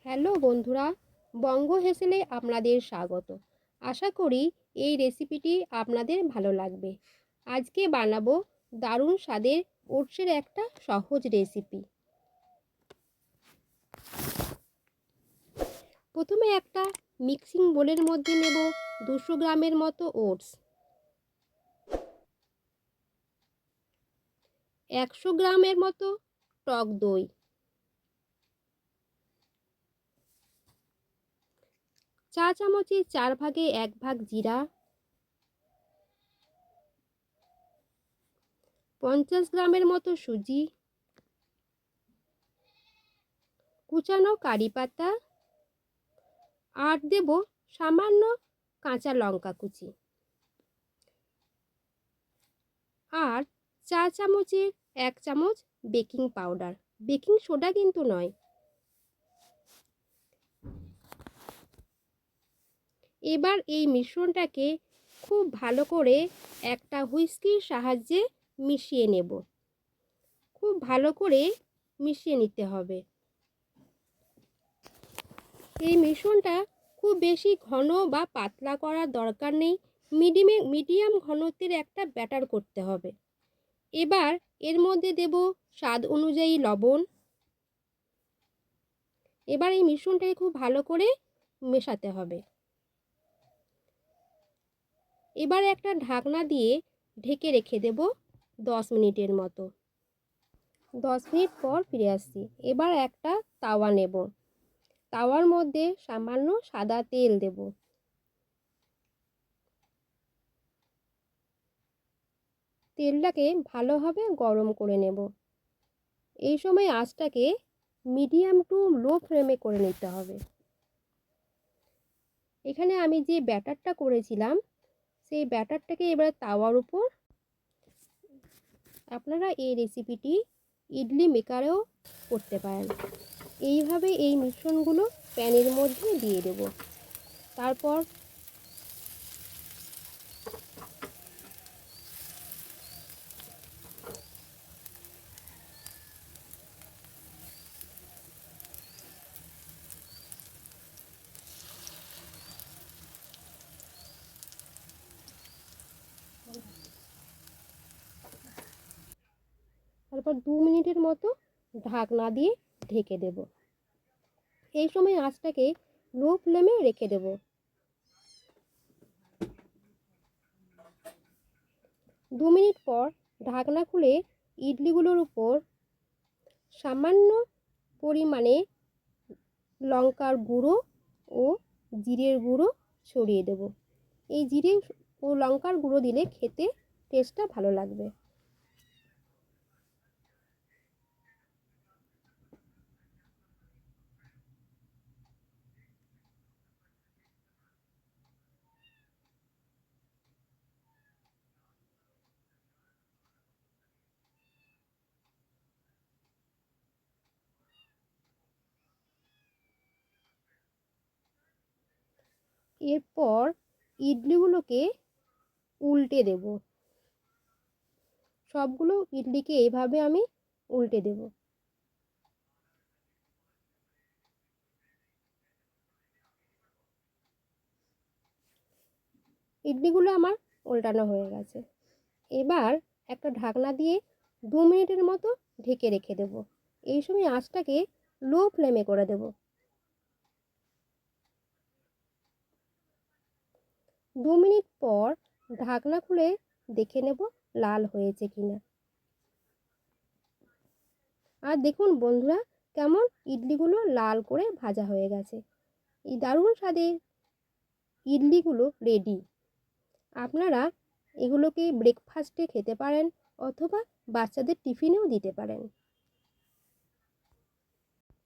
Hello বন্ধুরা, বঙ্গ হেসেলে আপনাদের স্বাগত। আশা করি এই রেসিপিটি আপনাদের ভালো লাগবে। আজকে বানাবো দারুণ স্বাদের ওটসের একটা সহজ রেসিপি। প্রথমে একটা মিক্সিং বোলের মধ্যে নেব 200 গ্রামের মতো ওটস, 100 গ্রামের মতো টক দই, চা চামচের 4 ভাগে 1 ভাগ জিরা, 50 গ্রামের মতো সুজি, কুচানো কারি পাতা, আর দেব সামান্য কাঁচা লঙ্কা কুচি, আর চা চামচের 1 চামচ বেকিং পাউডার, বেকিং সোডা কিন্তু নয়। এবার এই মিশ্রণটাকে খুব ভালো করে একটা হুইস্কির সাহায্যে মিশিয়ে নেব। খুব ভালো করে মিশিয়ে নিতে হবে। এই মিশ্রণটা খুব বেশি ঘন বা পাতলা করার দরকার নেই, মিডিয়াম ঘনত্বের একটা ব্যাটার করতে হবে। এবার এর মধ্যে দেব স্বাদ অনুযায়ী লবণ। এবার এই মিশ্রণটাকে খুব ভালো করে মেশাতে হবে। এবার একটা ঢাকনা দিয়ে ঢেকে রেখে দেব 10 মিনিটের মতো। 10 মিনিট পর ফিরে আসছি। এবার একটা তাওয়া নেব। তাওয়ার মধ্যে সামান্য সাদা তেল দেব। তেলটাকে ভালোভাবে গরম করে নেব। এই সময় আঁচটাকে মিডিয়াম টু লো ফ্লেমে করে নিতে হবে। এখানে আমি যে ব্যাটারটা করেছিলাম সেই ব্যাটারটাকে এবার তাওয়ার উপর, আপনারা এই রেসিপিটি ইডলি মেকারেও করতে পারেন। এইভাবে এই মিশ্রণগুলো প্যানের মধ্যে দিয়ে দেব। তারপর তারপর 2 মিনিটের মতো ঢাকনা দিয়ে ঢেকে দেব। এই সময় আঁচটাকে লো ফ্লেমে রেখে দেব। 2 মিনিট পর ঢাকনা খুলে ইডলিগুলোর উপর সামান্য পরিমাণে লঙ্কার গুঁড়ো ও জিরের গুঁড়ো ছড়িয়ে দেব। এই জিরে ও লঙ্কার গুঁড়ো দিলে খেতে টেস্টটা ভালো লাগবে। এরপর ইডলিগুলোকে উল্টে দেব। সবগুলো ইডলিকে এইভাবে আমি উল্টে দেব। ইডলিগুলো আমার উল্টানো হয়ে গেছে। এবার একটা ঢাকনা দিয়ে 2 মিনিটের মতো ঢেকে রেখে দেব। এই সময় আঁচটাকে লো ফ্লেমে করে দেব। 2 মিনিট পর ঢাকনা খুলে দেখে নেব লাল হয়েছে কিনা। আর দেখুন বন্ধুরা, কেমন ইডলিগুলো লাল করে ভাজা হয়ে গেছে। এই দারুণ স্বাদের ইডলিগুলো রেডি। আপনারা এগুলোকে ব্রেকফাস্টে খেতে পারেন অথবা বাচ্চাদের টিফিনেও দিতে পারেন।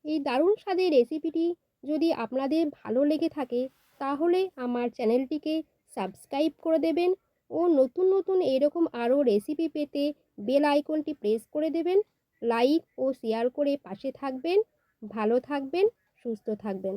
এই দারুণ স্বাদের রেসিপিটি যদি আপনাদের ভালো লেগে থাকে তাহলে আমার চ্যানেলটিকে সাবস্ক্রাইব করে দেবেন ও নতুন নতুন এরকম আরও রেসিপি পেতে বেল আইকনটি প্রেস করে দেবেন। লাইক ও শেয়ার করে পাশে থাকবেন। ভালো থাকবেন, সুস্থ থাকবেন।